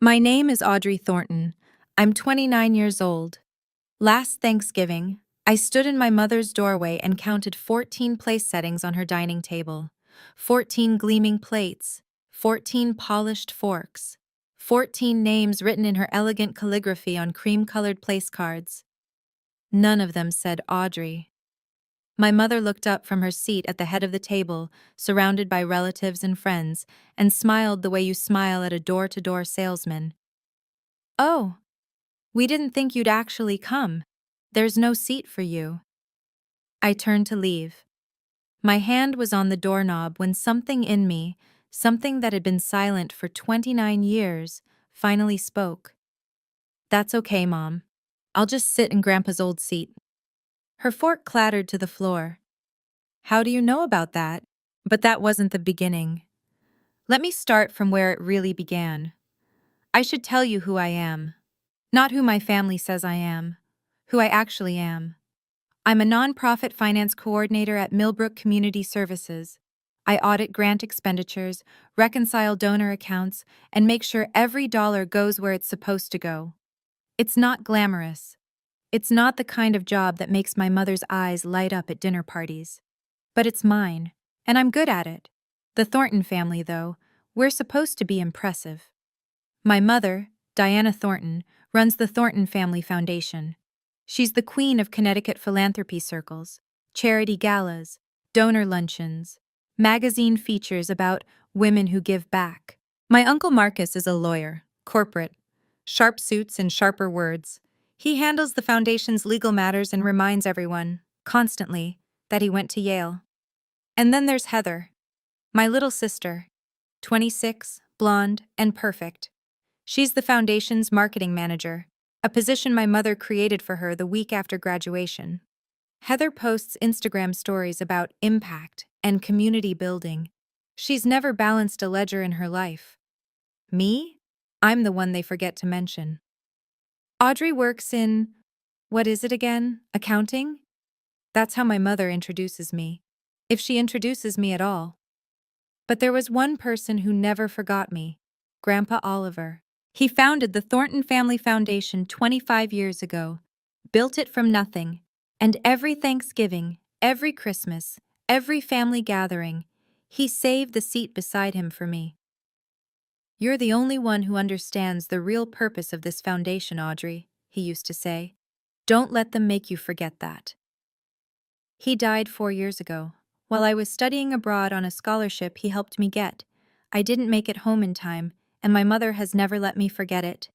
My name is Audrey Thornton. I'm 29 years old. Last Thanksgiving, I stood in my mother's doorway and counted 14 place settings on her dining table. 14 gleaming plates, 14 polished forks, 14 names written in her elegant calligraphy on cream-colored place cards. None of them said Audrey. My mother looked up from her seat at the head of the table, surrounded by relatives and friends, and smiled the way you smile at a door-to-door salesman. "Oh, we didn't think you'd actually come. There's no seat for you." I turned to leave. My hand was on the doorknob when something in me, something that had been silent for 29 years, finally spoke. "That's okay, Mom. I'll just sit in Grandpa's old seat." Her fork clattered to the floor. "How do you know about that?" But that wasn't the beginning. Let me start from where it really began. I should tell you who I am. Not who my family says I am. Who I actually am. I'm a nonprofit finance coordinator at Millbrook Community Services. I audit grant expenditures, reconcile donor accounts, and make sure every dollar goes where it's supposed to go. It's not glamorous. It's not the kind of job that makes my mother's eyes light up at dinner parties. But it's mine, and I'm good at it. The Thornton family, though, we're supposed to be impressive. My mother, Diana Thornton, runs the Thornton Family Foundation. She's the queen of Connecticut philanthropy circles, charity galas, donor luncheons, magazine features about women who give back. My Uncle Marcus is a lawyer, corporate, sharp suits and sharper words. He handles the foundation's legal matters and reminds everyone, constantly, that he went to Yale. And then there's Heather, my little sister, 26, blonde, and perfect. She's the foundation's marketing manager, a position my mother created for her the week after graduation. Heather posts Instagram stories about impact and community building. She's never balanced a ledger in her life. Me? I'm the one they forget to mention. Audrey works in, what is it again? Accounting? That's how my mother introduces me. If she introduces me at all. But there was one person who never forgot me, Grandpa Oliver. He founded the Thornton Family Foundation 25 years ago, built it from nothing, and every Thanksgiving, every Christmas, every family gathering, he saved the seat beside him for me. "You're the only one who understands the real purpose of this foundation, Audrey," he used to say. "Don't let them make you forget that." He died 4 years ago. While I was studying abroad on a scholarship he helped me get. I didn't make it home in time, and my mother has never let me forget it.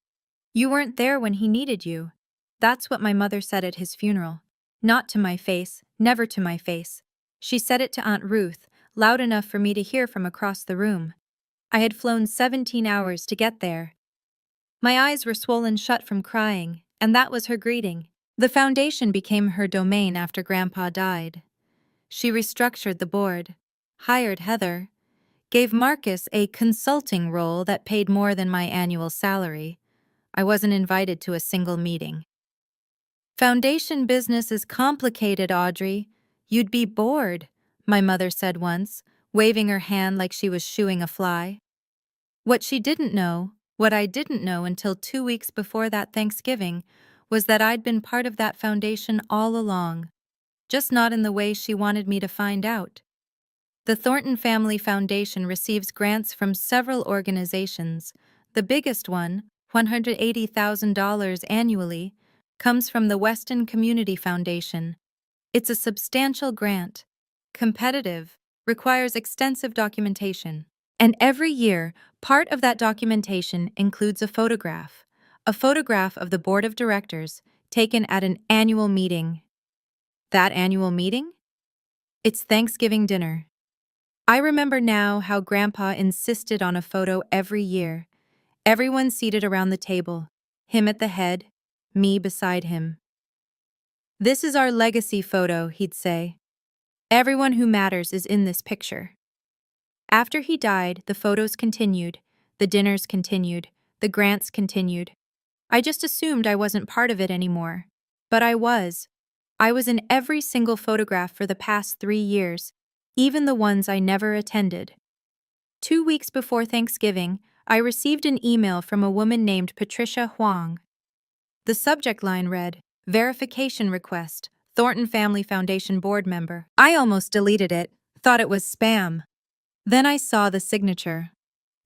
"You weren't there when he needed you." That's what my mother said at his funeral. Not to my face, never to my face. She said it to Aunt Ruth, loud enough for me to hear from across the room. I had flown 17 hours to get there. My eyes were swollen shut from crying, and that was her greeting. The foundation became her domain after Grandpa died. She restructured the board, hired Heather, gave Marcus a consulting role that paid more than my annual salary. I wasn't invited to a single meeting. "Foundation business is complicated, Audrey. You'd be bored," my mother said once, waving her hand like she was shooing a fly. What I didn't know until 2 weeks before that Thanksgiving, was that I'd been part of that foundation all along, just not in the way she wanted me to find out. The Thornton Family Foundation receives grants from several organizations. The biggest one, $180,000 annually, comes from the Weston Community Foundation. It's a substantial grant, competitive, requires extensive documentation. And every year, part of that documentation includes a photograph of the board of directors taken at an annual meeting. That annual meeting? It's Thanksgiving dinner. I remember now how Grandpa insisted on a photo every year. Everyone seated around the table, him at the head, me beside him. "This is our legacy photo," he'd say. "Everyone who matters is in this picture." After he died, the photos continued, the dinners continued, the grants continued. I just assumed I wasn't part of it anymore. But I was. I was in every single photograph for the past 3 years, even the ones I never attended. 2 weeks before Thanksgiving, I received an email from a woman named Patricia Huang. The subject line read, Verification Request, Thornton Family Foundation Board Member. I almost deleted it, thought it was spam. Then I saw the signature.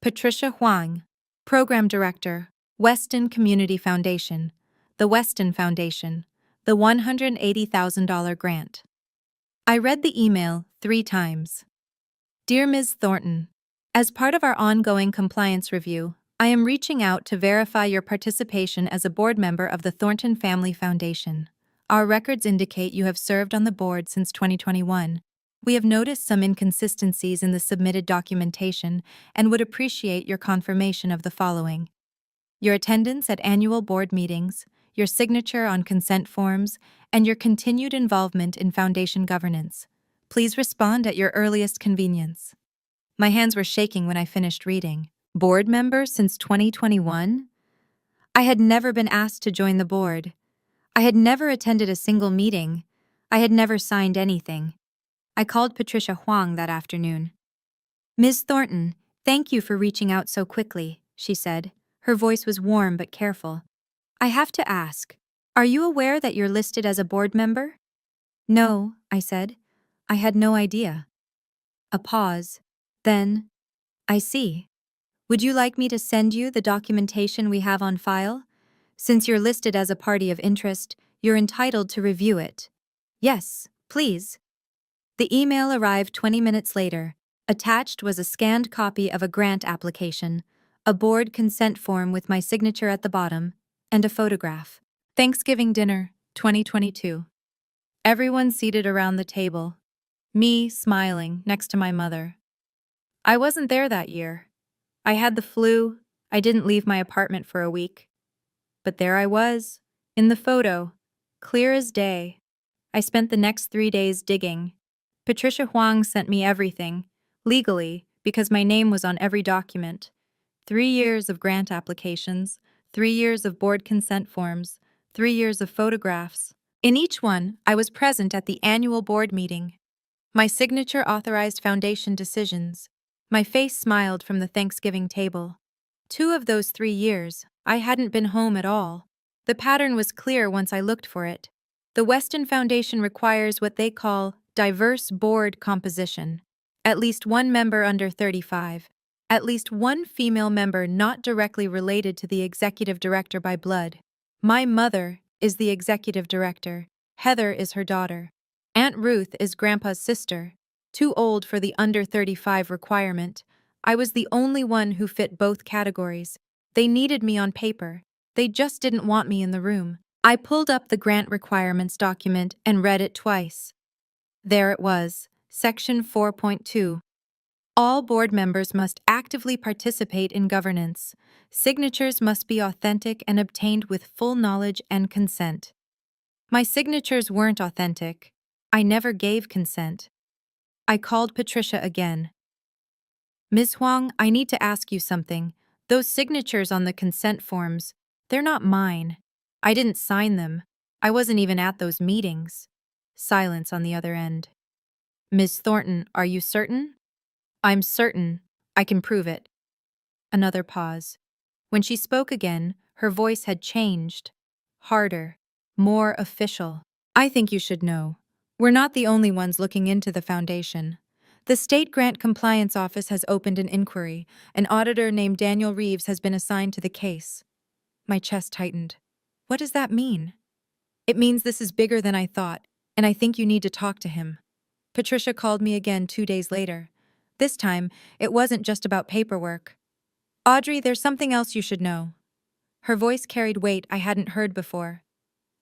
Patricia Huang, Program Director, Weston Community Foundation, the Weston Foundation, the $180,000 grant. I read the email 3 times. Dear Ms. Thornton, as part of our ongoing compliance review, I am reaching out to verify your participation as a board member of the Thornton Family Foundation. Our records indicate you have served on the board since 2021. We have noticed some inconsistencies in the submitted documentation and would appreciate your confirmation of the following: your attendance at annual board meetings, your signature on consent forms, and your continued involvement in foundation governance. Please respond at your earliest convenience. My hands were shaking when I finished reading. Board member since 2021? I had never been asked to join the board. I had never attended a single meeting. I had never signed anything. I called Patricia Huang that afternoon. Ms. Thornton, thank you for reaching out so quickly, she said. Her voice was warm but careful. I have to ask, are you aware that you're listed as a board member? No, I said. I had no idea. A pause. Then, I see. Would you like me to send you the documentation we have on file? Since you're listed as a party of interest, you're entitled to review it. Yes, please. The email arrived 20 minutes later. Attached was a scanned copy of a grant application, a board consent form with my signature at the bottom, and a photograph. Thanksgiving dinner, 2022. Everyone seated around the table. Me smiling next to my mother. I wasn't there that year. I had the flu. I didn't leave my apartment for a week. But there I was, in the photo, clear as day. I spent the next 3 days digging. Patricia Huang sent me everything, legally, because my name was on every document. 3 years of grant applications, 3 years of board consent forms, 3 years of photographs. In each one, I was present at the annual board meeting. My signature authorized foundation decisions. My face smiled from the Thanksgiving table. 2 of those 3 years, I hadn't been home at all. The pattern was clear once I looked for it. The Weston Foundation requires what they call diverse board composition. At least one member under 35. At least one female member not directly related to the executive director by blood. My mother is the executive director. Heather is her daughter. Aunt Ruth is Grandpa's sister. Too old for the under 35 requirement. I was the only one who fit both categories. They needed me on paper. They just didn't want me in the room. I pulled up the grant requirements document and read it twice. There it was, Section 4.2. All board members must actively participate in governance. Signatures must be authentic and obtained with full knowledge and consent. My signatures weren't authentic. I never gave consent. I called Patricia again. Ms. Huang, I need to ask you something. Those signatures on the consent forms, they're not mine. I didn't sign them. I wasn't even at those meetings. Silence on the other end. Ms. Thornton, are you certain? I'm certain. I can prove it. Another pause. When she spoke again, her voice had changed. Harder. More official. I think you should know. We're not the only ones looking into the foundation. The State Grant Compliance Office has opened an inquiry. An auditor named Daniel Reeves has been assigned to the case. My chest tightened. What does that mean? It means this is bigger than I thought, and I think you need to talk to him. Patricia called me again 2 days later. This time, it wasn't just about paperwork. Audrey, there's something else you should know. Her voice carried weight I hadn't heard before.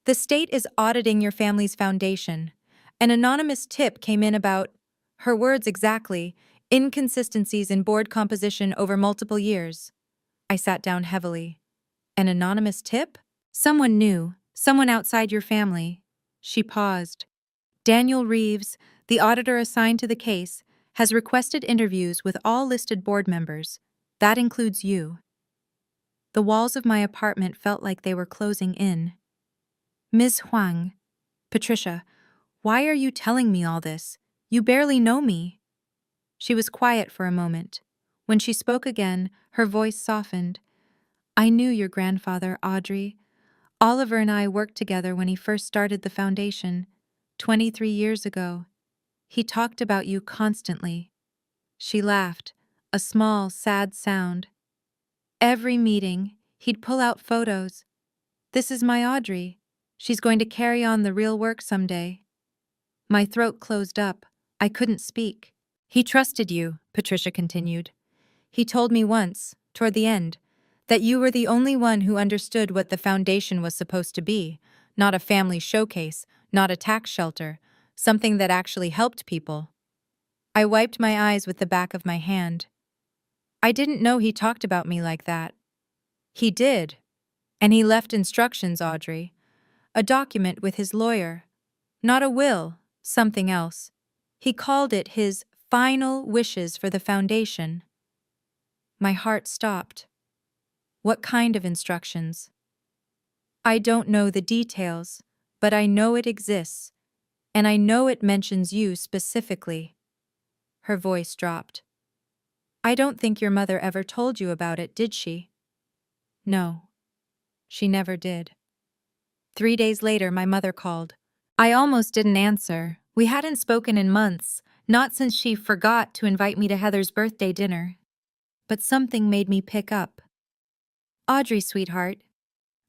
The state is auditing your family's foundation. An anonymous tip came in about, her words exactly, inconsistencies in board composition over multiple years. I sat down heavily. An anonymous tip? Someone new, someone outside your family. She paused. Daniel Reeves, the auditor assigned to the case, has requested interviews with all listed board members. That includes you. The walls of my apartment felt like they were closing in. Ms. Huang, Patricia, why are you telling me all this? You barely know me. She was quiet for a moment. When she spoke again, her voice softened. I knew your grandfather, Audrey. Oliver and I worked together when he first started the foundation, 23 years ago. He talked about you constantly. She laughed, a small, sad sound. Every meeting, he'd pull out photos. This is my Audrey. She's going to carry on the real work someday. My throat closed up. I couldn't speak. He trusted you, Patricia continued. He told me once, toward the end, that you were the only one who understood what the foundation was supposed to be, not a family showcase, not a tax shelter, something that actually helped people. I wiped my eyes with the back of my hand. I didn't know he talked about me like that. He did. And he left instructions, Audrey. A document with his lawyer. Not a will, something else. He called it his final wishes for the foundation. My heart stopped. What kind of instructions? I don't know the details, but I know it exists, and I know it mentions you specifically. Her voice dropped. I don't think your mother ever told you about it, did she? No, she never did. 3 days later, my mother called. I almost didn't answer. We hadn't spoken in months, not since she forgot to invite me to Heather's birthday dinner. But something made me pick up. Audrey, sweetheart.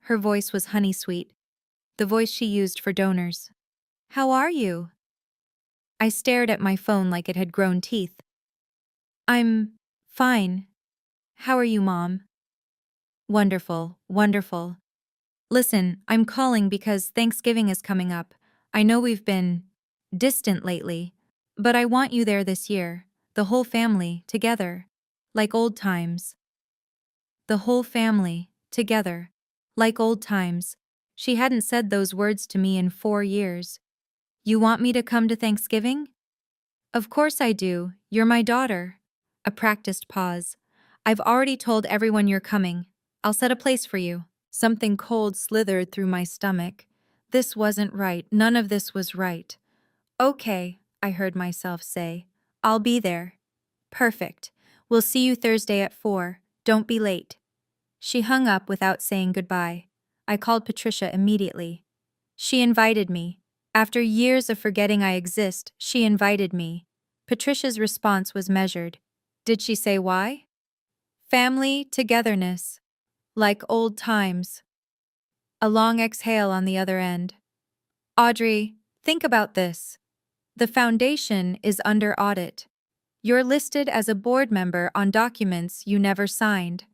Her voice was honey sweet, the voice she used for donors. How are you? I stared at my phone like it had grown teeth. I'm fine. How are you, Mom? Wonderful, wonderful. Listen, I'm calling because Thanksgiving is coming up. I know we've been distant lately, but I want you there this year, the whole family, together, like old times. The whole family, together, like old times. She hadn't said those words to me in 4 years. You want me to come to Thanksgiving? Of course I do. You're my daughter. A practiced pause. I've already told everyone you're coming. I'll set a place for you. Something cold slithered through my stomach. This wasn't right. None of this was right. Okay, I heard myself say. I'll be there. Perfect. We'll see you Thursday at 4. Don't be late. She hung up without saying goodbye. I called Patricia immediately. She invited me. After years of forgetting I exist, she invited me. Patricia's response was measured. Did she say why? Family togetherness. Like old times. A long exhale on the other end. Audrey, think about this. The foundation is under audit. You're listed as a board member on documents you never signed.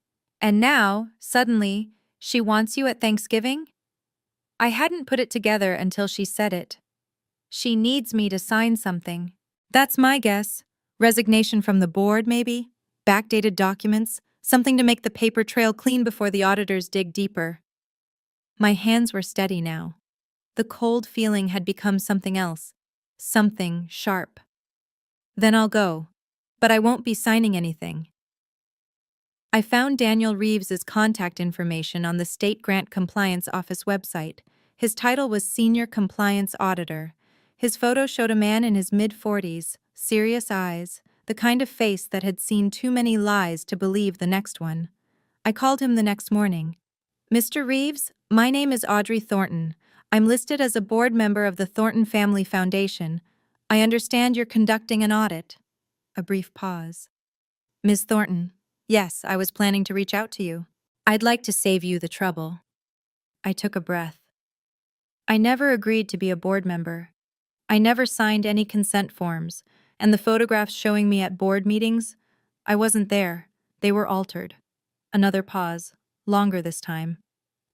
And now, suddenly, she wants you at Thanksgiving? I hadn't put it together until she said it. She needs me to sign something. That's my guess. Resignation from the board, maybe? Backdated documents? Something to make the paper trail clean before the auditors dig deeper. My hands were steady now. The cold feeling had become something else. Something sharp. Then I'll go. But I won't be signing anything. I found Daniel Reeves's contact information on the State Grant Compliance Office website. His title was Senior Compliance Auditor. His photo showed a man in his mid-40s, serious eyes, the kind of face that had seen too many lies to believe the next one. I called him the next morning. Mr. Reeves, my name is Audrey Thornton. I'm listed as a board member of the Thornton Family Foundation. I understand you're conducting an audit. A brief pause. Ms. Thornton, yes, I was planning to reach out to you. I'd like to save you the trouble. I took a breath. I never agreed to be a board member. I never signed any consent forms, and the photographs showing me at board meetings, I wasn't there. They were altered. Another pause, longer this time.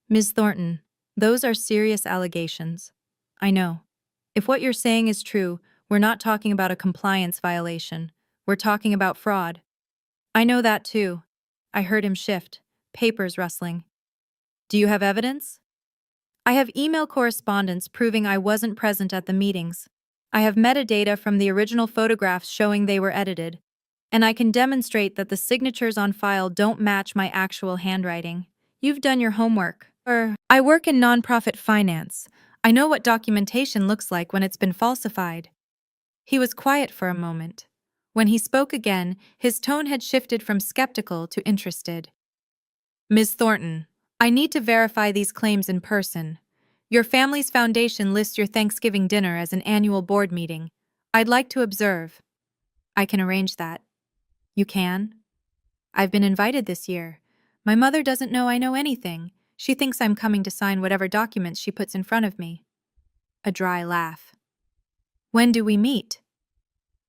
Ms. Thornton, those are serious allegations. I know. If what you're saying is true, we're not talking about a compliance violation. We're talking about fraud. I know that too. I heard him shift, papers rustling. Do you have evidence? I have email correspondence proving I wasn't present at the meetings. I have metadata from the original photographs showing they were edited. And I can demonstrate that the signatures on file don't match my actual handwriting. You've done your homework. I work in nonprofit finance. I know what documentation looks like when it's been falsified. He was quiet for a moment. When he spoke again, his tone had shifted from skeptical to interested. Ms. Thornton, I need to verify these claims in person. Your family's foundation lists your Thanksgiving dinner as an annual board meeting. I'd like to observe. I can arrange that. You can? I've been invited this year. My mother doesn't know I know anything. She thinks I'm coming to sign whatever documents she puts in front of me. A dry laugh. When do we meet?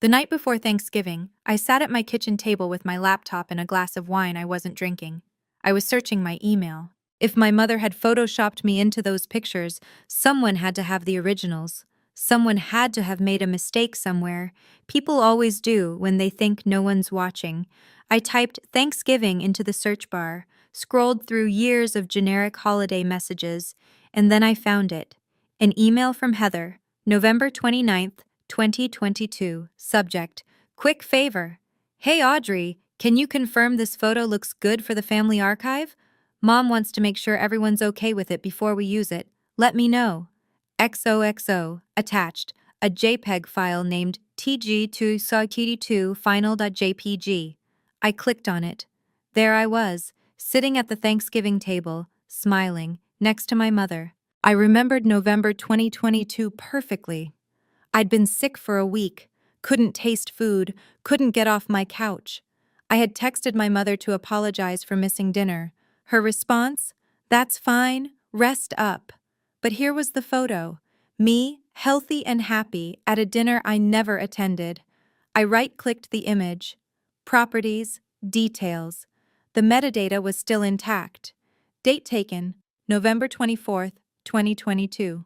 The night before Thanksgiving, I sat at my kitchen table with my laptop and a glass of wine I wasn't drinking. I was searching my email. If my mother had photoshopped me into those pictures, someone had to have the originals. Someone had to have made a mistake somewhere. People always do when they think no one's watching. I typed Thanksgiving into the search bar, scrolled through years of generic holiday messages, and then I found it. An email from Heather, November 29th, 2022, subject, Quick favor. Hey Audrey, can you confirm this photo looks good for the family archive? Mom wants to make sure everyone's okay with it before we use it. Let me know. XOXO, attached, a JPEG file named TG2SAKD2 final.jpg. I clicked on it. There I was, sitting at the Thanksgiving table, smiling, next to my mother. I remembered November 2022 perfectly. I'd been sick for a week, couldn't taste food, couldn't get off my couch. I had texted my mother to apologize for missing dinner. Her response? That's fine, rest up. But here was the photo. Me, healthy and happy, at a dinner I never attended. I right-clicked the image. Properties, details. The metadata was still intact. Date taken, November 24th, 2022.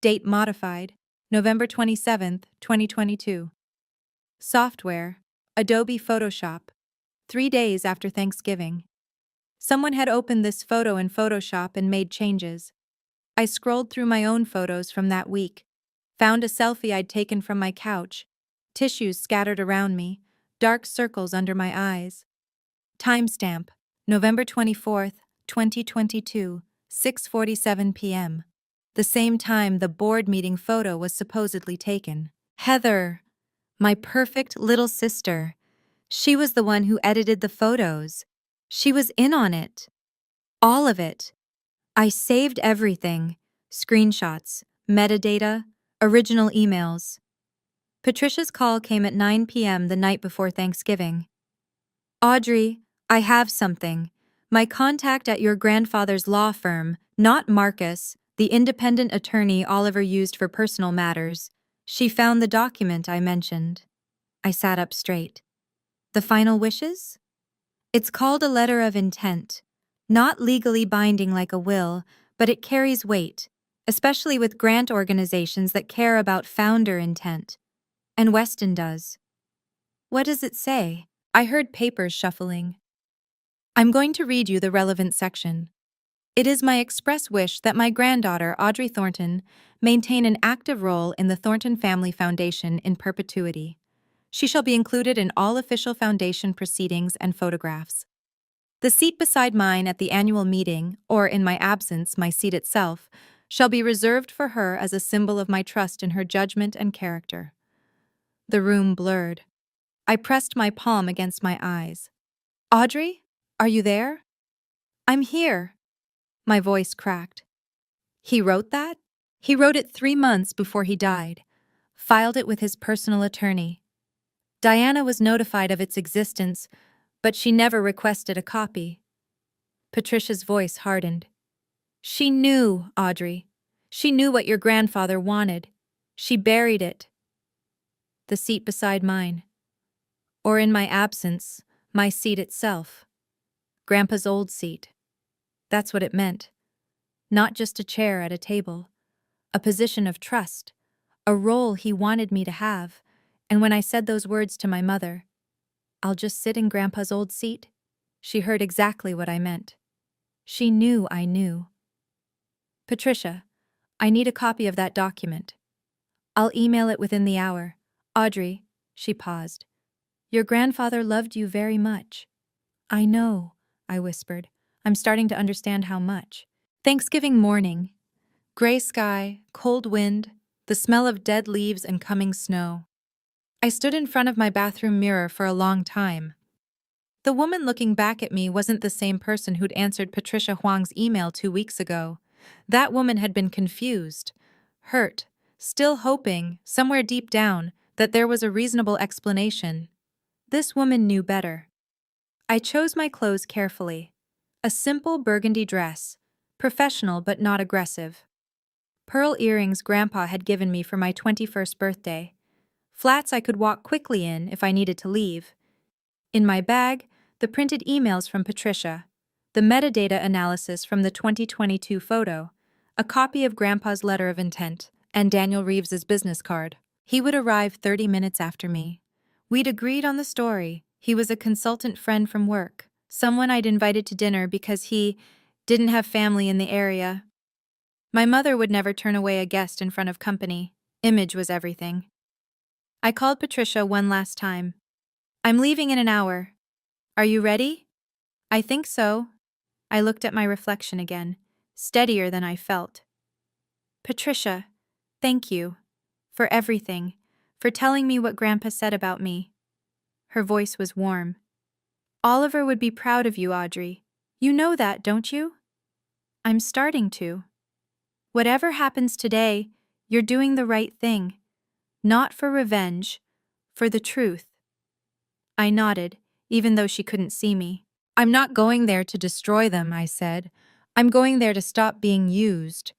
Date modified, November 27th, 2022. Software, Adobe Photoshop. 3 days after Thanksgiving. Someone had opened this photo in Photoshop and made changes. I scrolled through my own photos from that week, found a selfie I'd taken from my couch, tissues scattered around me, dark circles under my eyes. Timestamp, November 24th, 2022, 6:47 p.m. The same time the board meeting photo was supposedly taken. Heather, my perfect little sister. She was the one who edited the photos. She was in on it. All of it. I saved everything. Screenshots, metadata, original emails. Patricia's call came at 9 p.m. the night before Thanksgiving. Audrey, I have something. My contact at your grandfather's law firm, not Marcus, the independent attorney Oliver used for personal matters. She found the document I mentioned. I sat up straight. The final wishes? It's called a letter of intent. Not legally binding like a will, but it carries weight, especially with grant organizations that care about founder intent. And Weston does. What does it say? I heard papers shuffling. I'm going to read you the relevant section. It is my express wish that my granddaughter, Audrey Thornton, maintain an active role in the Thornton Family Foundation in perpetuity. She shall be included in all official foundation proceedings and photographs. The seat beside mine at the annual meeting, or in my absence, my seat itself, shall be reserved for her as a symbol of my trust in her judgment and character. The room blurred. I pressed my palm against my eyes. Audrey, are you there? I'm here. My voice cracked. He wrote that? He wrote it 3 months before he died, filed it with his personal attorney. Diana was notified of its existence, but she never requested a copy. Patricia's voice hardened. She knew, Audrey. She knew what your grandfather wanted. She buried it. The seat beside mine. Or in my absence, my seat itself. Grandpa's old seat. That's what it meant. Not just a chair at a table. A position of trust. A role he wanted me to have. And when I said those words to my mother, I'll just sit in Grandpa's old seat, she heard exactly what I meant. She knew I knew. Patricia, I need a copy of that document. I'll email it within the hour. Audrey, she paused. Your grandfather loved you very much. I know, I whispered. I'm starting to understand how much. Thanksgiving morning. Gray sky, cold wind, the smell of dead leaves and coming snow. I stood in front of my bathroom mirror for a long time. The woman looking back at me wasn't the same person who'd answered Patricia Huang's email 2 weeks ago. That woman had been confused, hurt, still hoping, somewhere deep down, that there was a reasonable explanation. This woman knew better. I chose my clothes carefully. A simple burgundy dress, professional but not aggressive. Pearl earrings Grandpa had given me for my 21st birthday. Flats I could walk quickly in if I needed to leave. In my bag, the printed emails from Patricia, the metadata analysis from the 2022 photo, a copy of Grandpa's letter of intent, and Daniel Reeves's business card. He would arrive 30 minutes after me. We'd agreed on the story. He was a consultant friend from work, someone I'd invited to dinner because he didn't have family in the area. My mother would never turn away a guest in front of company. Image was everything. I called Patricia one last time. "I'm leaving in an hour. Are you ready?" "I think so." I looked at my reflection again, steadier than I felt. "Patricia, thank you. For everything. For telling me what Grandpa said about me." Her voice was warm. "Oliver would be proud of you, Audrey. You know that, don't you?" "I'm starting to. Whatever happens today, you're doing the right thing. Not for revenge, for the truth." I nodded, even though she couldn't see me. "I'm not going there to destroy them," I said. "I'm going there to stop being used."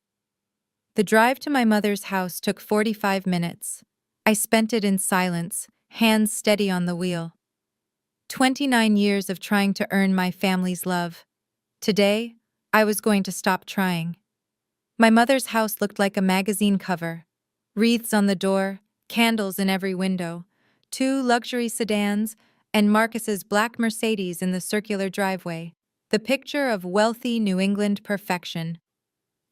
The drive to my mother's house took 45 minutes. I spent it in silence, hands steady on the wheel. 29 years of trying to earn my family's love. Today, I was going to stop trying. My mother's house looked like a magazine cover. Wreaths on the door, candles in every window, 2 luxury sedans, and Marcus's black Mercedes in the circular driveway. The picture of wealthy New England perfection.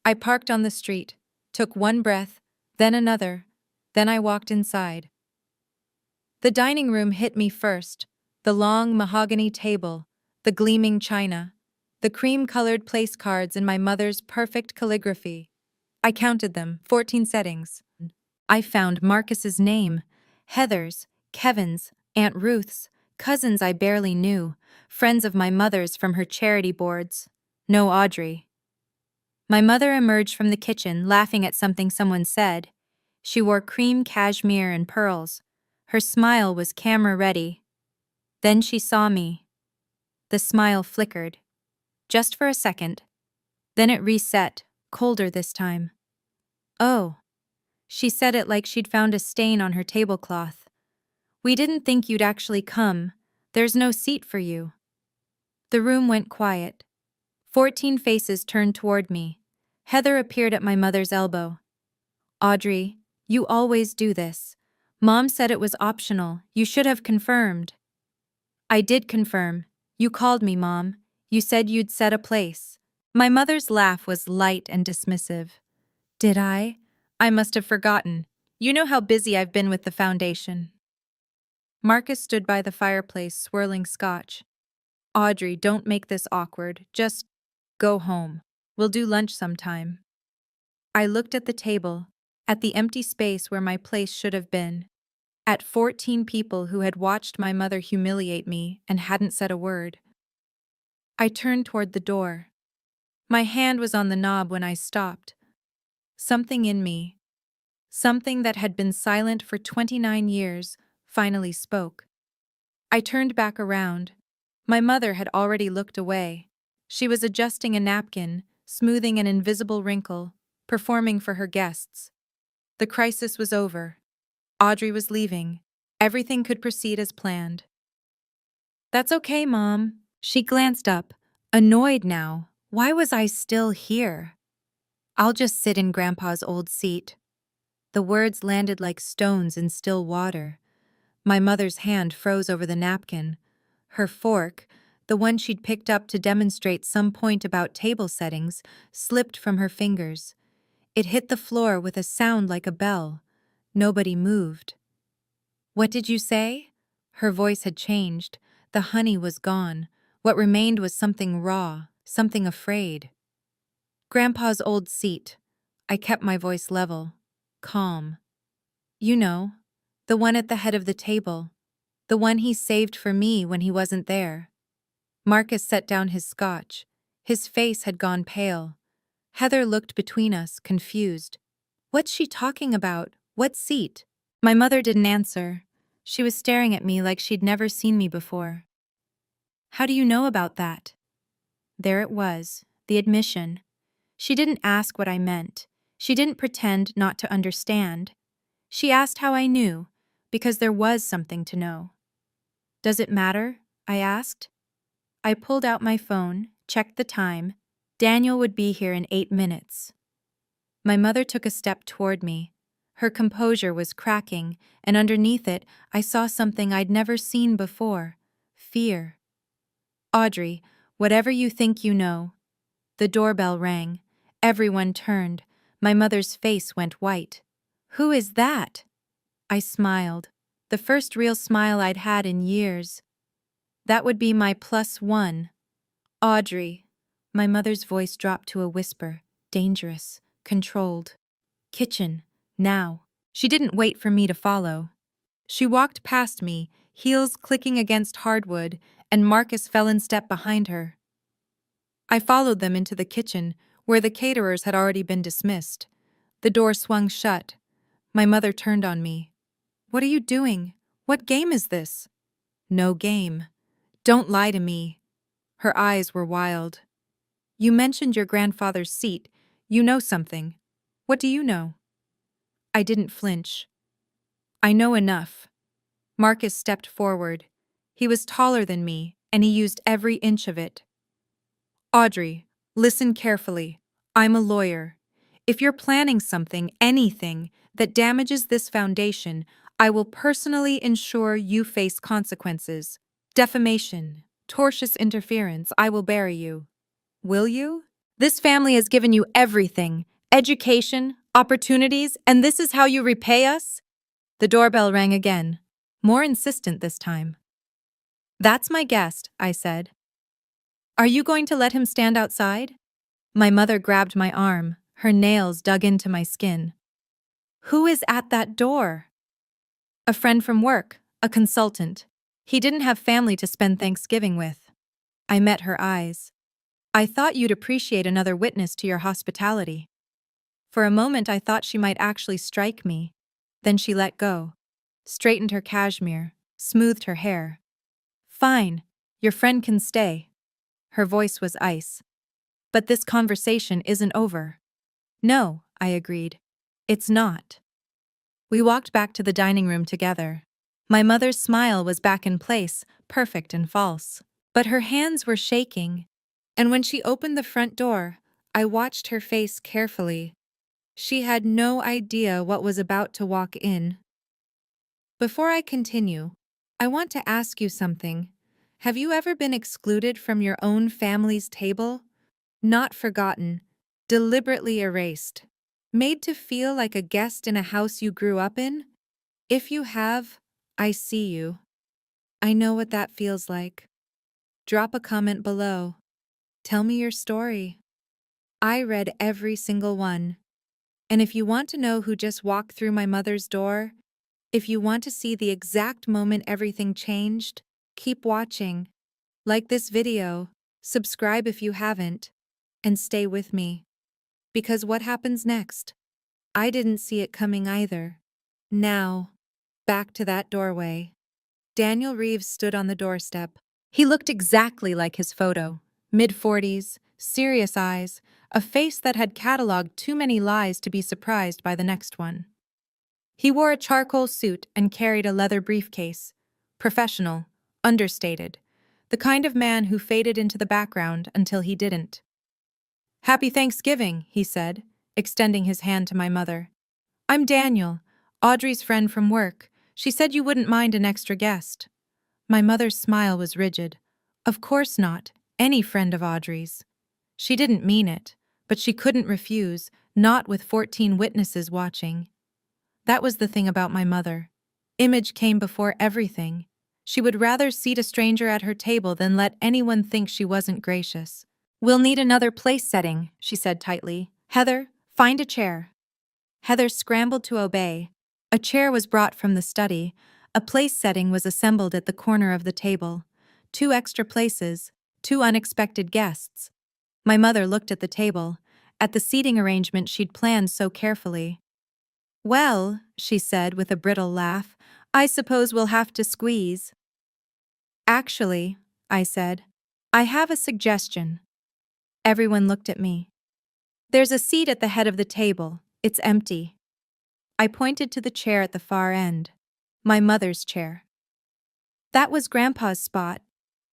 I parked on the street, took one breath, then another, then I walked inside. The dining room hit me first, the long mahogany table, the gleaming china, the cream-colored place cards in my mother's perfect calligraphy. I counted them, 14 settings. I found Marcus's name, Heather's, Kevin's, Aunt Ruth's, cousins I barely knew, friends of my mother's from her charity boards. No Audrey. My mother emerged from the kitchen, laughing at something someone said. She wore cream cashmere and pearls. Her smile was camera-ready. Then she saw me. The smile flickered. Just for a second. Then it reset, colder this time. "Oh." She said it like she'd found a stain on her tablecloth. "We didn't think you'd actually come. There's no seat for you." The room went quiet. 14 faces turned toward me. Heather appeared at my mother's elbow. "Audrey, you always do this. Mom said it was optional. You should have confirmed." "I did confirm. You called me, Mom. You said you'd set a place." My mother's laugh was light and dismissive. "Did I? I must have forgotten. You know how busy I've been with the foundation." Marcus stood by the fireplace, swirling scotch. "Audrey, don't make this awkward. Just go home. We'll do lunch sometime." I looked at the table, at the empty space where my place should have been, at 14 people who had watched my mother humiliate me and hadn't said a word. I turned toward the door. My hand was on the knob when I stopped. Something in me, something that had been silent for 29 years, finally spoke. I turned back around. My mother had already looked away. She was adjusting a napkin, smoothing an invisible wrinkle, performing for her guests. The crisis was over. Audrey was leaving. Everything could proceed as planned. "That's okay, Mom." She glanced up, annoyed now. Why was I still here? "I'll just sit in Grandpa's old seat." The words landed like stones in still water. My mother's hand froze over the napkin. Her fork, the one she'd picked up to demonstrate some point about table settings, slipped from her fingers. It hit the floor with a sound like a bell. Nobody moved. "What did you say?" Her voice had changed. The honey was gone. What remained was something raw, something afraid. "Grandpa's old seat." I kept my voice level, calm. "You know, The one at the head of the table. The one he saved for me when he wasn't there. Marcus set down his scotch. His face had gone pale. Heather looked between us, confused. What's she talking about? What seat? My mother didn't answer. She was staring at me like she'd never seen me before. How do you know about that? There it was, the admission. She didn't ask what I meant. She didn't pretend not to understand. She asked how I knew, because there was something to know. Does it matter? I asked. I pulled out my phone, checked the time. Daniel would be here in 8 minutes. My mother took a step toward me. Her composure was cracking, and underneath it, I saw something I'd never seen before. Fear. Audrey, whatever you think you know. The doorbell rang. Everyone turned. My mother's face went white. Who is that? I smiled. The first real smile I'd had in years. That would be my +1. Audrey. My mother's voice dropped to a whisper, dangerous, controlled. Kitchen, now. She didn't wait for me to follow. She walked past me, heels clicking against hardwood, and Marcus fell in step behind her. I followed them into the kitchen, where the caterers had already been dismissed. The door swung shut. My mother turned on me. What are you doing? What game is this? No game. Don't lie to me. Her eyes were wild. You mentioned your grandfather's seat. You know something. What do you know? I didn't flinch. I know enough. Marcus stepped forward. He was taller than me, and he used every inch of it. Audrey, listen carefully. I'm a lawyer. If you're planning something, anything, that damages this foundation, I will personally ensure you face consequences. Defamation, tortious interference, I will bury you. Will you? This family has given you everything, education, opportunities, and this is how you repay us? The doorbell rang again, more insistent this time. That's my guest, I said. Are you going to let him stand outside? My mother grabbed my arm, her nails dug into my skin. Who is at that door? A friend from work, a consultant. He didn't have family to spend Thanksgiving with. I met her eyes. I thought you'd appreciate another witness to your hospitality. For a moment I thought she might actually strike me. Then she let go, straightened her cashmere, smoothed her hair. Fine, your friend can stay. Her voice was ice. But this conversation isn't over. No, I agreed. It's not. We walked back to the dining room together. My mother's smile was back in place, perfect and false. But her hands were shaking. And when she opened the front door, I watched her face carefully. She had no idea what was about to walk in. Before I continue, I want to ask you something. Have you ever been excluded from your own family's table? Not forgotten, deliberately erased. Made to feel like a guest in a house you grew up in? If you have, I see you. I know what that feels like. Drop a comment below. Tell me your story. I read every single one. And if you want to know who just walked through my mother's door, if you want to see the exact moment everything changed, keep watching. Like this video, subscribe if you haven't, and stay with me. Because what happens next? I didn't see it coming either. Now, back to that doorway. Daniel Reeves stood on the doorstep. He looked exactly like his photo. Mid-40s, serious eyes, a face that had cataloged too many lies to be surprised by the next one. He wore a charcoal suit and carried a leather briefcase. Professional, understated, the kind of man who faded into the background until he didn't. Happy Thanksgiving, he said, extending his hand to my mother. I'm Daniel, Audrey's friend from work. She said you wouldn't mind an extra guest. My mother's smile was rigid. Of course not, any friend of Audrey's. She didn't mean it, but she couldn't refuse, not with 14 witnesses watching. That was the thing about my mother. Image came before everything. She would rather seat a stranger at her table than let anyone think she wasn't gracious. We'll need another place setting, she said tightly. Heather, find a chair. Heather scrambled to obey. A chair was brought from the study. A place setting was assembled at the corner of the table. 2 extra places, 2 unexpected guests. My mother looked at the table, at the seating arrangement she'd planned so carefully. "Well," she said with a brittle laugh, "I suppose we'll have to squeeze." "Actually," I said, "I have a suggestion." Everyone looked at me. "There's a seat at the head of the table. It's empty." I pointed to the chair at the far end. My mother's chair. That was Grandpa's spot.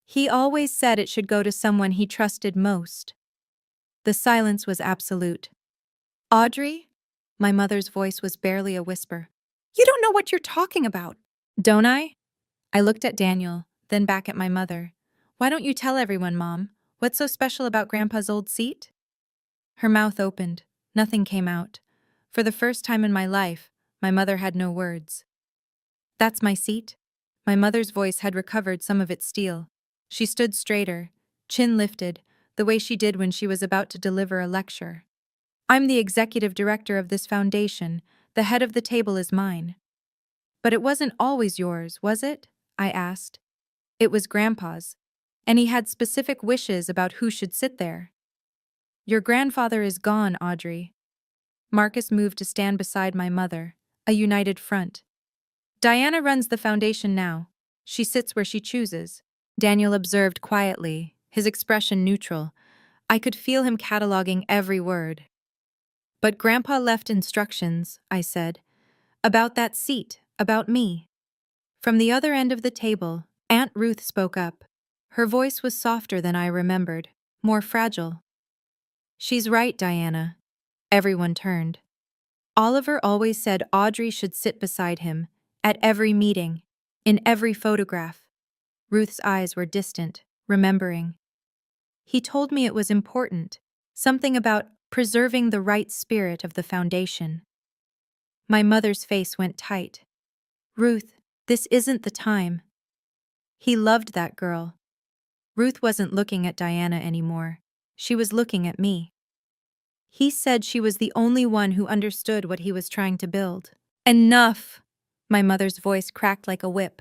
He always said it should go to someone he trusted most. The silence was absolute. "Audrey?" My mother's voice was barely a whisper. "You don't know what you're talking about." "Don't I?" I looked at Daniel, then back at my mother. "Why don't you tell everyone, Mom? What's so special about Grandpa's old seat?" Her mouth opened. Nothing came out. For the first time in my life, my mother had no words. "That's my seat." My mother's voice had recovered some of its steel. She stood straighter, chin lifted, the way she did when she was about to deliver a lecture. "I'm the executive director of this foundation. The head of the table is mine." "But it wasn't always yours, was it?" I asked. "It was Grandpa's. And he had specific wishes about who should sit there." "Your grandfather is gone, Audrey." Marcus moved to stand beside my mother, a united front. "Diana runs the foundation now. She sits where she chooses." Daniel observed quietly, his expression neutral. I could feel him cataloging every word. "But Grandpa left instructions," I said. "About that seat, about me." From the other end of the table, Aunt Ruth spoke up. Her voice was softer than I remembered, more fragile. "She's right, Diana." Everyone turned. "Oliver always said Audrey should sit beside him, at every meeting, in every photograph." Ruth's eyes were distant, remembering. "He told me it was important, something about preserving the right spirit of the foundation." My mother's face went tight. "Ruth, this isn't the time." "He loved that girl." Ruth wasn't looking at Diana anymore. She was looking at me. "He said she was the only one who understood what he was trying to build." "Enough!" My mother's voice cracked like a whip.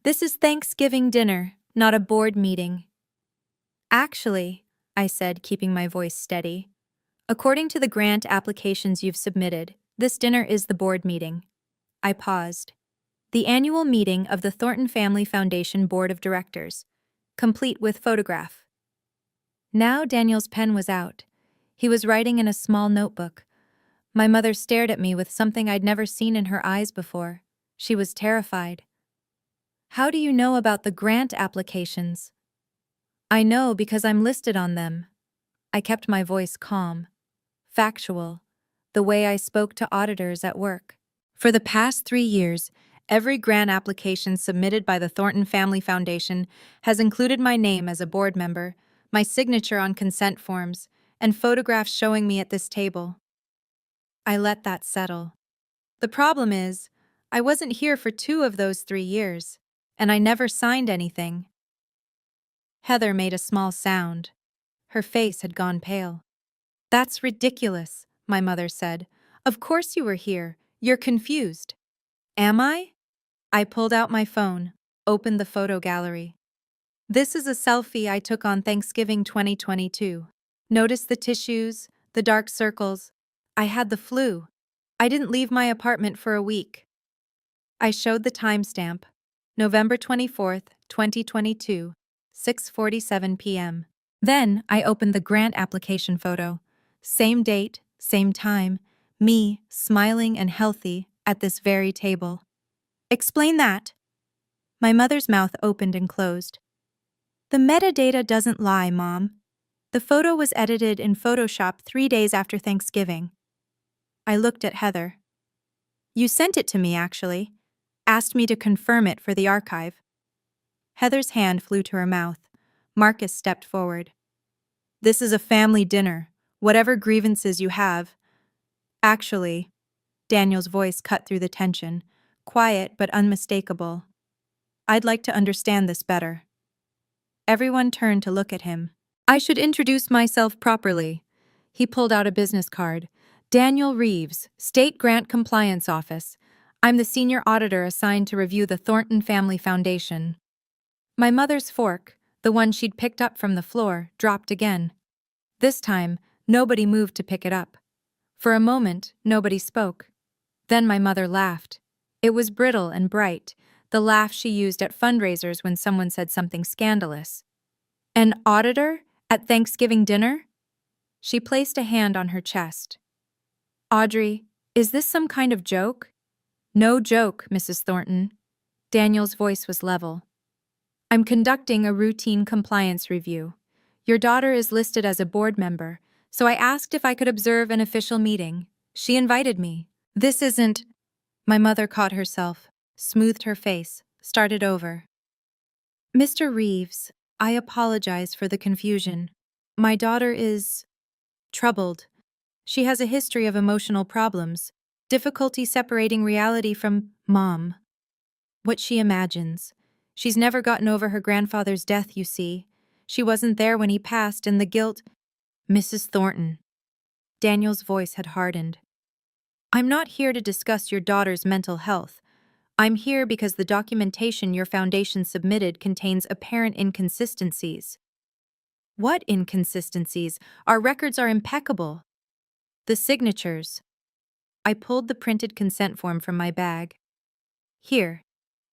"This is Thanksgiving dinner, not a board meeting." "Actually," I said, keeping my voice steady, "according to the grant applications you've submitted, this dinner is the board meeting." I paused. "The annual meeting of the Thornton Family Foundation Board of Directors, complete with photograph." Now Daniel's pen was out. He was writing in a small notebook. My mother stared at me with something I'd never seen in her eyes before. She was terrified. "How do you know about the grant applications?" "I know because I'm listed on them." I kept my voice calm, factual, the way I spoke to auditors at work. "For the past 3 years, every grant application submitted by the Thornton Family Foundation has included my name as a board member, my signature on consent forms, and photographs showing me at this table." I let that settle. "The problem is, I wasn't here for 2 of those 3 years, and I never signed anything." Heather made a small sound. Her face had gone pale. "That's ridiculous," my mother said. "Of course you were here. You're confused." "Am I?" I pulled out my phone, opened the photo gallery. This is a selfie I took on Thanksgiving 2022. Notice the tissues, the dark circles. I had the flu. I didn't leave my apartment for a week. I showed the timestamp. November 24th, 2022, 6:47 p.m. Then I opened the grant application photo. Same date, same time, me, smiling and healthy, at this very table. "Explain that." My mother's mouth opened and closed. "The metadata doesn't lie, Mom. The photo was edited in Photoshop 3 days after Thanksgiving." I looked at Heather. "You sent it to me, actually. Asked me to confirm it for the archive." Heather's hand flew to her mouth. Marcus stepped forward. "This is a family dinner. Whatever grievances you have." "Actually," Daniel's voice cut through the tension, quiet but unmistakable, "I'd like to understand this better." Everyone turned to look at him. "I should introduce myself properly." He pulled out a business card. "Daniel Reeves, State Grant Compliance Office. I'm the senior auditor assigned to review the Thornton Family Foundation. My mother's fork, the one she'd picked up from the floor, dropped again. This time, nobody moved to pick it up. For a moment, nobody spoke. Then my mother laughed. It was brittle and bright, the laugh she used at fundraisers when someone said something scandalous. An auditor? At Thanksgiving dinner? She placed a hand on her chest. Audrey, is this some kind of joke? No joke, Mrs. Thornton. Daniel's voice was level. I'm conducting a routine compliance review. Your daughter is listed as a board member, so I asked if I could observe an official meeting. She invited me. This isn't... My mother caught herself, smoothed her face, started over. Mr. Reeves, I apologize for the confusion. My daughter is... troubled. She has a history of emotional problems, difficulty separating reality from Mom. What she imagines. She's never gotten over her grandfather's death, you see. She wasn't there when he passed, and the guilt... Mrs. Thornton. Daniel's voice had hardened. I'm not here to discuss your daughter's mental health. I'm here because the documentation your foundation submitted contains apparent inconsistencies. What inconsistencies? Our records are impeccable. The signatures. I pulled the printed consent form from my bag. Here.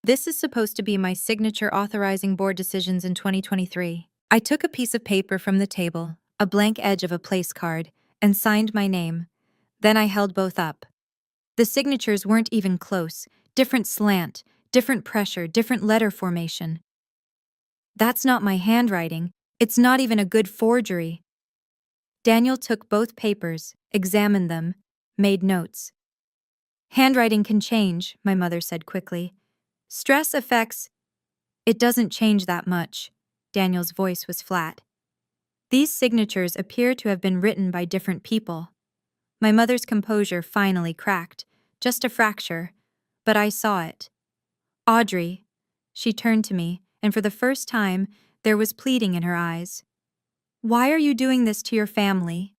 This is supposed to be my signature authorizing board decisions in 2023. I took a piece of paper from the table, a blank edge of a place card, and signed my name. Then I held both up. The signatures weren't even close, different slant, different pressure, different letter formation. That's not my handwriting. It's not even a good forgery. Daniel took both papers, examined them, made notes. Handwriting can change, my mother said quickly. Stress affects... It doesn't change that much. Daniel's voice was flat. These signatures appear to have been written by different people. My mother's composure finally cracked, just a fracture, but I saw it. Audrey. She turned to me, and for the first time, there was pleading in her eyes. Why are you doing this to your family?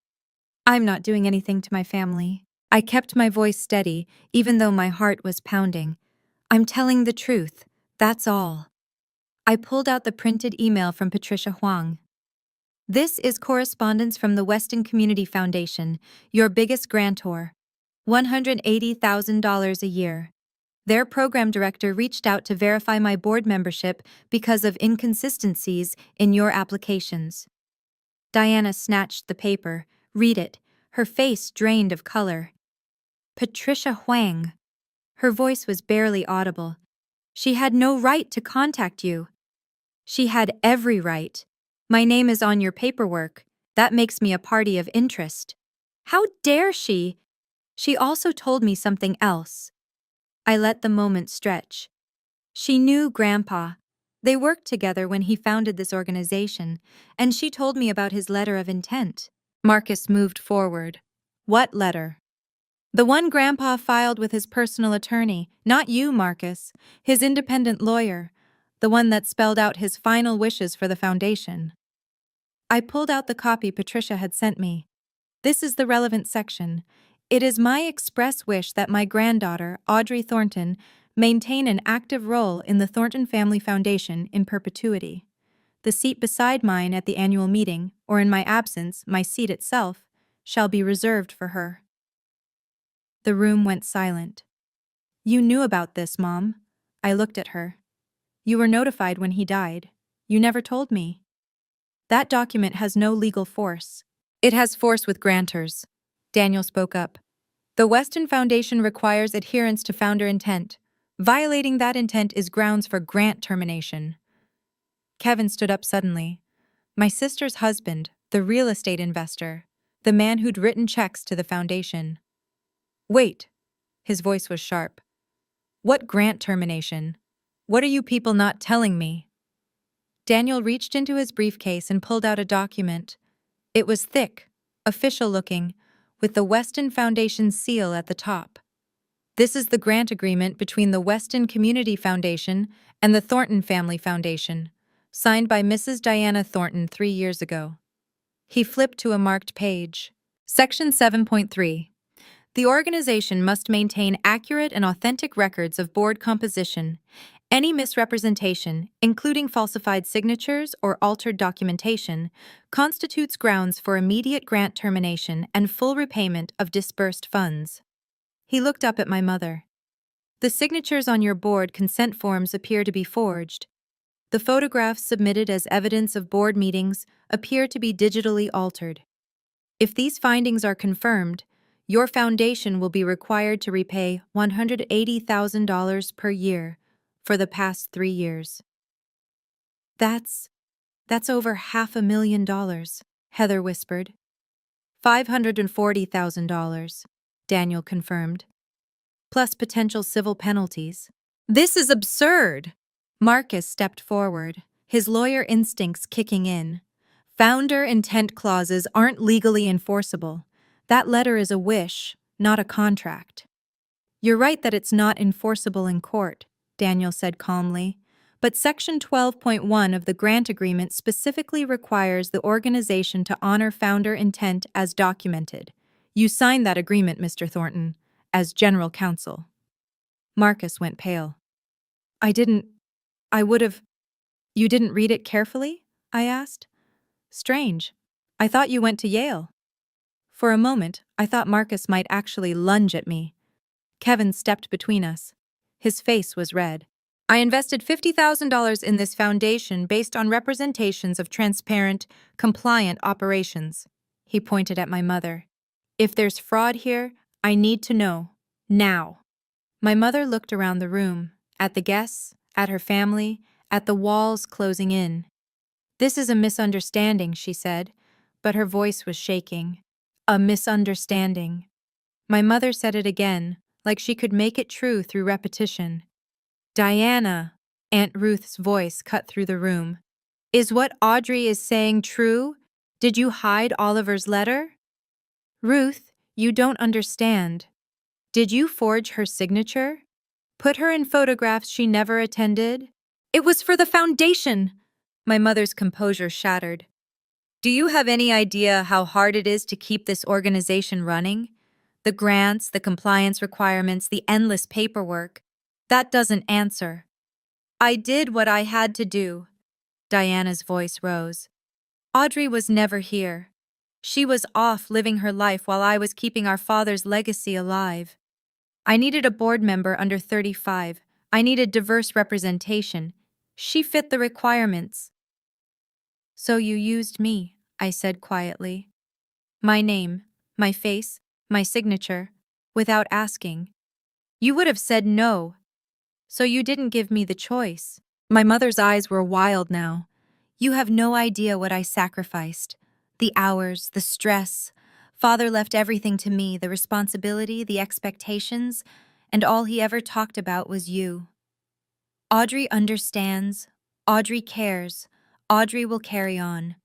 I'm not doing anything to my family. I kept my voice steady, even though my heart was pounding. I'm telling the truth, that's all. I pulled out the printed email from Patricia Huang. This is correspondence from the Weston Community Foundation, your biggest grantor. $180,000 a year. Their program director reached out to verify my board membership because of inconsistencies in your applications. Diana snatched the paper. Read it, her face drained of color. Patricia Huang. Her voice was barely audible. She had no right to contact you. She had every right. My name is on your paperwork. That makes me a party of interest. How dare she? She also told me something else. I let the moment stretch. She knew Grandpa. They worked together when he founded this organization, and she told me about his letter of intent. Marcus moved forward. What letter? The one Grandpa filed with his personal attorney, not you, Marcus, his independent lawyer, the one that spelled out his final wishes for the foundation. I pulled out the copy Patricia had sent me. This is the relevant section. It is my express wish that my granddaughter, Audrey Thornton, maintain an active role in the Thornton Family Foundation in perpetuity. The seat beside mine at the annual meeting, or in my absence, my seat itself, shall be reserved for her. The room went silent. You knew about this, Mom. I looked at her. You were notified when he died. You never told me. That document has no legal force. It has force with grantors. Daniel spoke up. The Weston Foundation requires adherence to founder intent. Violating that intent is grounds for grant termination. Kevin stood up suddenly. My sister's husband, the real estate investor, the man who'd written checks to the foundation. Wait. His voice was sharp. What grant termination? What are you people not telling me? Daniel reached into his briefcase and pulled out a document. It was thick, official-looking, with the Weston Foundation seal at the top. This is the grant agreement between the Weston Community Foundation and the Thornton Family Foundation, signed by Mrs. Diana Thornton 3 years ago. He flipped to a marked page. Section 7.3. The organization must maintain accurate and authentic records of board composition. Any misrepresentation, including falsified signatures or altered documentation, constitutes grounds for immediate grant termination and full repayment of disbursed funds. He looked up at my mother. The signatures on your board consent forms appear to be forged. The photographs submitted as evidence of board meetings appear to be digitally altered. If these findings are confirmed, your foundation will be required to repay $180,000 per year for the past 3 years. That's over $500,000, Heather whispered. $540,000, Daniel confirmed, plus potential civil penalties. This is absurd! Marcus stepped forward, his lawyer instincts kicking in. Founder intent clauses aren't legally enforceable. That letter is a wish, not a contract. You're right that it's not enforceable in court, Daniel said calmly, but Section 12.1 of the grant agreement specifically requires the organization to honor founder intent as documented. You signed that agreement, Mr. Thornton, as general counsel. Marcus went pale. I would have. You didn't read it carefully? I asked. Strange. I thought you went to Yale. For a moment, I thought Marcus might actually lunge at me. Kevin stepped between us. His face was red. I invested $50,000 in this foundation based on representations of transparent, compliant operations. He pointed at my mother. If there's fraud here, I need to know. Now. My mother looked around the room, at the guests, at her family, at the walls closing in. This is a misunderstanding, she said, but her voice was shaking. A misunderstanding. My mother said it again, like she could make it true through repetition. Diana, Aunt Ruth's voice cut through the room. Is what Audrey is saying true? Did you hide Oliver's letter? Ruth, you don't understand. Did you forge her signature? Put her in photographs she never attended? It was for the foundation! My mother's composure shattered. Do you have any idea how hard it is to keep this organization running? The grants, the compliance requirements, the endless paperwork. That doesn't answer. I did what I had to do. Diana's voice rose. Audrey was never here. She was off living her life while I was keeping our father's legacy alive. I needed a board member under 35. I needed diverse representation. She fit the requirements. So you used me, I said quietly. My name, my face, my signature, without asking. You would have said no. So you didn't give me the choice. My mother's eyes were wild now. You have no idea what I sacrificed. The hours, the stress. Father left everything to me, the responsibility, the expectations, and all he ever talked about was you. Audrey understands. Audrey cares. Audrey will carry on.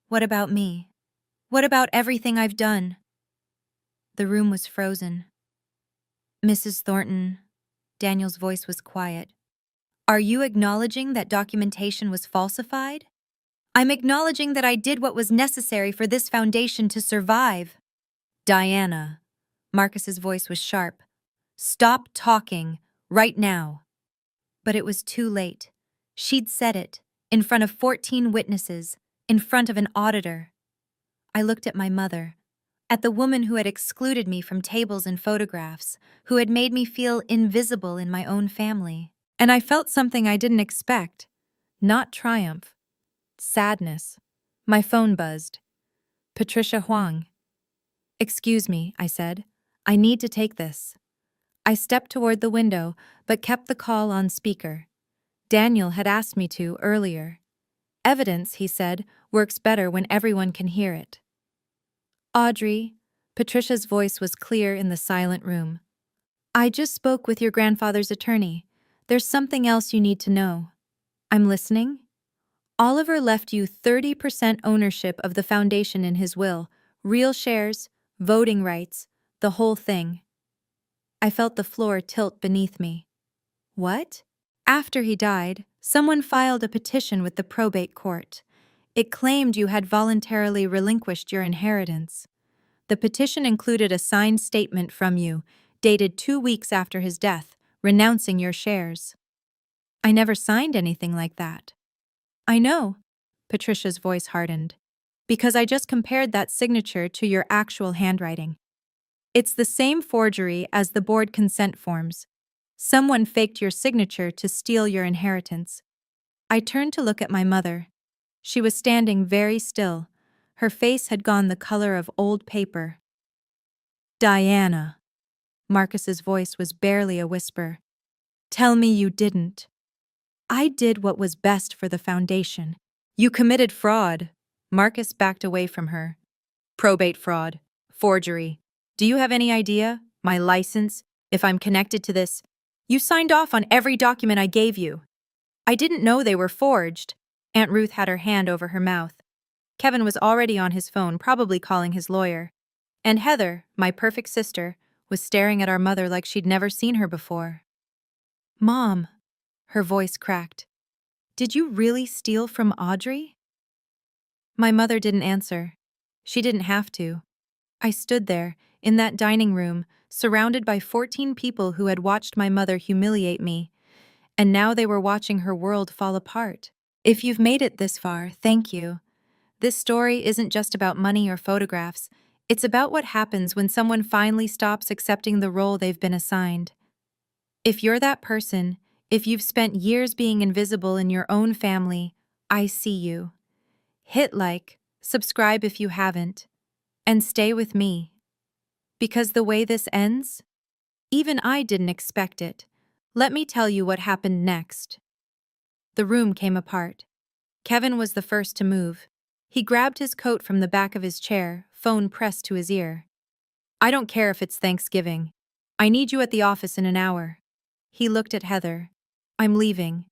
What about me? What about everything I've done? The room was frozen. Mrs. Thornton, Daniel's voice was quiet. Are you acknowledging that documentation was falsified? I'm acknowledging that I did what was necessary for this foundation to survive. Diana, Marcus's voice was sharp. Stop talking, right now. But it was too late. She'd said it, in front of 14 witnesses, in front of an auditor. I looked at my mother, at the woman who had excluded me from tables and photographs, who had made me feel invisible in my own family. And I felt something I didn't expect. Not triumph. Sadness. My phone buzzed. Patricia Huang. Excuse me, I said. I need to take this. I stepped toward the window, but kept the call on speaker. Daniel had asked me to earlier. Evidence, he said, works better when everyone can hear it. Audrey, Patricia's voice was clear in the silent room. I just spoke with your grandfather's attorney. There's something else you need to know. I'm listening. Oliver left you 30% ownership of the foundation in his will, real shares, voting rights, the whole thing. I felt the floor tilt beneath me. What? After he died, someone filed a petition with the probate court. It claimed you had voluntarily relinquished your inheritance. The petition included a signed statement from you, dated 2 weeks after his death, renouncing your shares. I never signed anything like that. I know. Patricia's voice hardened. Because I just compared that signature to your actual handwriting. It's the same forgery as the board consent forms. Someone faked your signature to steal your inheritance. I turned to look at my mother. She was standing very still. Her face had gone the color of old paper. Diana. Marcus's voice was barely a whisper. Tell me you didn't. I did what was best for the foundation. You committed fraud. Marcus backed away from her. Probate fraud. Forgery. Do you have any idea, my license, if I'm connected to this? You signed off on every document I gave you. I didn't know they were forged. Aunt Ruth had her hand over her mouth. Kevin was already on his phone, probably calling his lawyer. And Heather, my perfect sister, was staring at our mother like she'd never seen her before. Mom, her voice cracked. Did you really steal from Audrey? My mother didn't answer. She didn't have to. I stood there, in that dining room, surrounded by 14 people who had watched my mother humiliate me, and now they were watching her world fall apart. If you've made it this far, thank you. This story isn't just about money or photographs. It's about what happens when someone finally stops accepting the role they've been assigned. If you're that person, if you've spent years being invisible in your own family, I see you. Hit like, subscribe if you haven't, and stay with me. Because the way this ends, even I didn't expect it. Let me tell you what happened next. The room came apart. Kevin was the first to move. He grabbed his coat from the back of his chair, phone pressed to his ear. I don't care if it's Thanksgiving. I need you at the office in an hour. He looked at Heather. I'm leaving.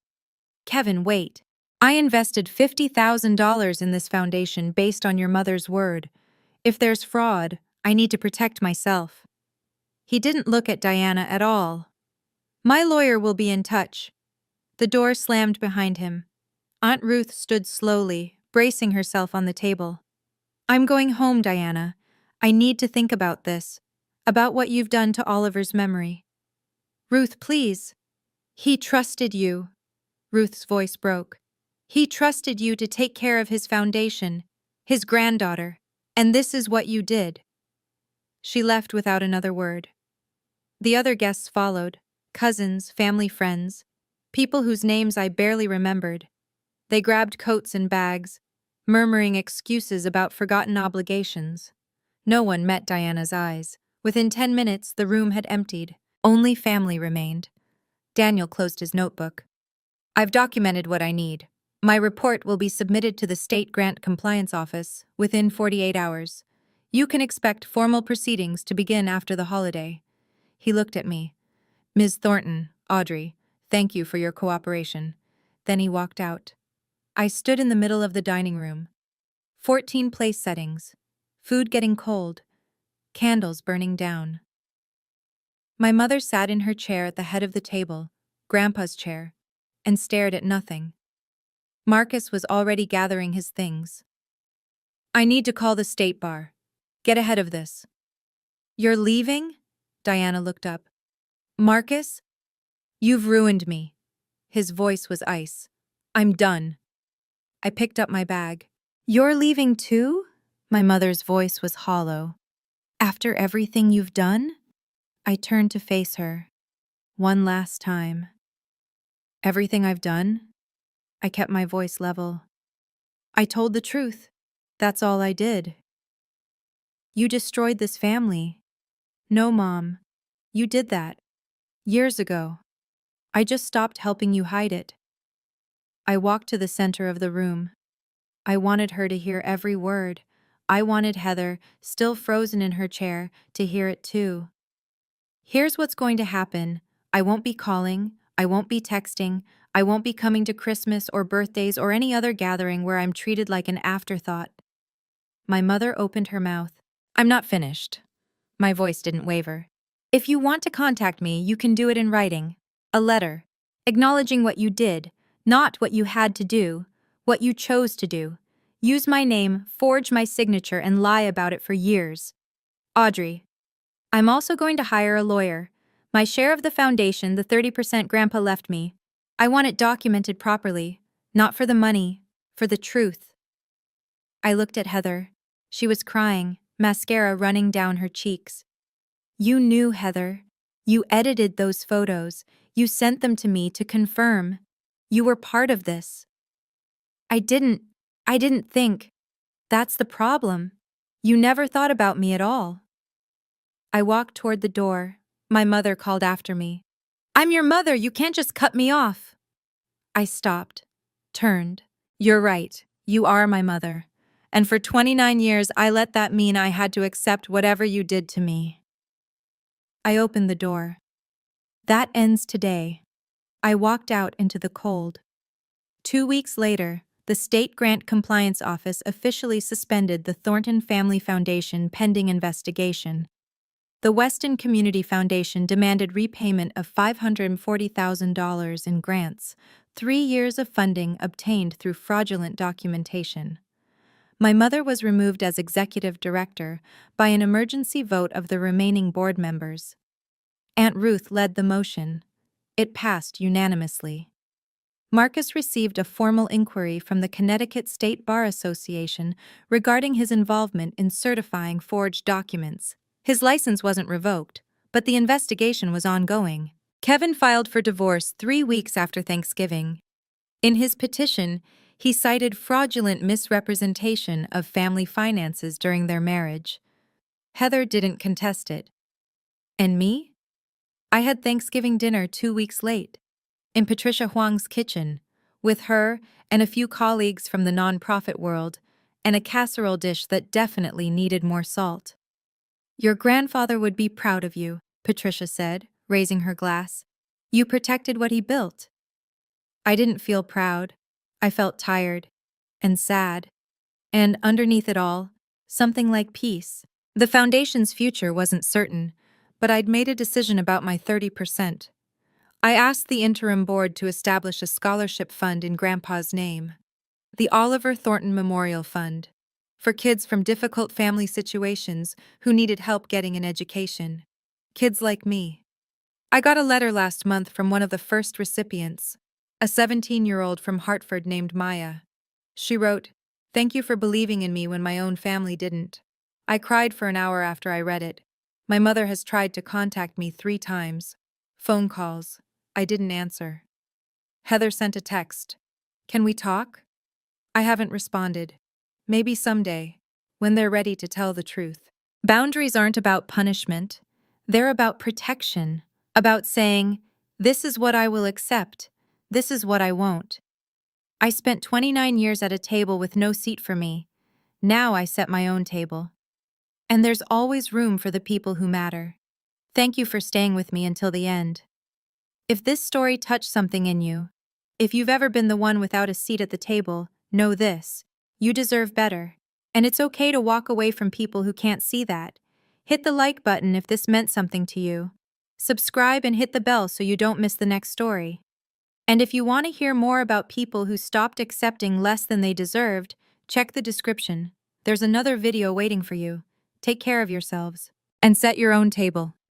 Kevin, wait. I invested $50,000 in this foundation based on your mother's word. If there's fraud, I need to protect myself. He didn't look at Diana at all. My lawyer will be in touch. The door slammed behind him. Aunt Ruth stood slowly, bracing herself on the table. I'm going home, Diana. I need to think about this, about what you've done to Oliver's memory. Ruth, please. He trusted you. Ruth's voice broke. He trusted you to take care of his foundation, his granddaughter, and this is what you did. She left without another word. The other guests followed, cousins, family friends, people whose names I barely remembered. They grabbed coats and bags, murmuring excuses about forgotten obligations. No one met Diana's eyes. Within 10 minutes, the room had emptied. Only family remained. Daniel closed his notebook. I've documented what I need. My report will be submitted to the State Grant Compliance Office within 48 hours. You can expect formal proceedings to begin after the holiday. He looked at me. Ms. Thornton, Audrey, thank you for your cooperation. Then he walked out. I stood in the middle of the dining room. 14 place settings, food getting cold, candles burning down. My mother sat in her chair at the head of the table, Grandpa's chair, and stared at nothing. Marcus was already gathering his things. I need to call the state bar. Get ahead of this. You're leaving? Diana looked up. Marcus? You've ruined me. His voice was ice. I'm done. I picked up my bag. You're leaving too? My mother's voice was hollow. After everything you've done? I turned to face her. One last time. Everything I've done? I kept my voice level. I told the truth. That's all I did. You destroyed this family. No, Mom. You did that. Years ago. I just stopped helping you hide it. I walked to the center of the room. I wanted her to hear every word. I wanted Heather, still frozen in her chair, to hear it too. Here's what's going to happen. I won't be calling. I won't be texting. I won't be coming to Christmas or birthdays or any other gathering where I'm treated like an afterthought. My mother opened her mouth. I'm not finished. My voice didn't waver. If you want to contact me, you can do it in writing. A letter. Acknowledging what you did, not what you had to do, what you chose to do. Use my name, forge my signature, and lie about it for years. Audrey. I'm also going to hire a lawyer. My share of the foundation, the 30% Grandpa left me. I want it documented properly. Not for the money, for the truth. I looked at Heather. She was crying, mascara running down her cheeks. You knew, Heather. You edited those photos. You sent them to me to confirm. You were part of this. I didn't think. That's the problem. You never thought about me at all. I walked toward the door. My mother called after me. I'm your mother, you can't just cut me off. I stopped, turned. You're right, you are my mother. And for 29 years, I let that mean I had to accept whatever you did to me. I opened the door. That ends today. I walked out into the cold. 2 weeks later, the State Grant Compliance Office officially suspended the Thornton Family Foundation pending investigation. The Weston Community Foundation demanded repayment of $540,000 in grants, 3 years of funding obtained through fraudulent documentation. My mother was removed as executive director by an emergency vote of the remaining board members. Aunt Ruth led the motion. It passed unanimously. Marcus received a formal inquiry from the Connecticut State Bar Association regarding his involvement in certifying forged documents. His license wasn't revoked, but the investigation was ongoing. Kevin filed for divorce 3 weeks after Thanksgiving. In his petition, he cited fraudulent misrepresentation of family finances during their marriage. Heather didn't contest it. And me? I had Thanksgiving dinner 2 weeks late, in Patricia Huang's kitchen, with her and a few colleagues from the nonprofit world, and a casserole dish that definitely needed more salt. Your grandfather would be proud of you, Patricia said, raising her glass. You protected what he built. I didn't feel proud. I felt tired and sad. And underneath it all, something like peace. The foundation's future wasn't certain, but I'd made a decision about my 30%. I asked the interim board to establish a scholarship fund in Grandpa's name, the Oliver Thornton Memorial Fund, for kids from difficult family situations who needed help getting an education. Kids like me. I got a letter last month from one of the first recipients, a 17-year-old from Hartford named Maya. She wrote, "Thank you for believing in me when my own family didn't." I cried for an hour after I read it. My mother has tried to contact me 3 times. Phone calls. I didn't answer. Heather sent a text. Can we talk? I haven't responded. Maybe someday, when they're ready to tell the truth. Boundaries aren't about punishment. They're about protection, about saying, this is what I will accept, this is what I won't. I spent 29 years at a table with no seat for me. Now I set my own table. And there's always room for the people who matter. Thank you for staying with me until the end. If this story touched something in you, if you've ever been the one without a seat at the table, know this: you deserve better. And it's okay to walk away from people who can't see that. Hit the like button if this meant something to you. Subscribe and hit the bell so you don't miss the next story. And if you want to hear more about people who stopped accepting less than they deserved, check the description. There's another video waiting for you. Take care of yourselves. And set your own table.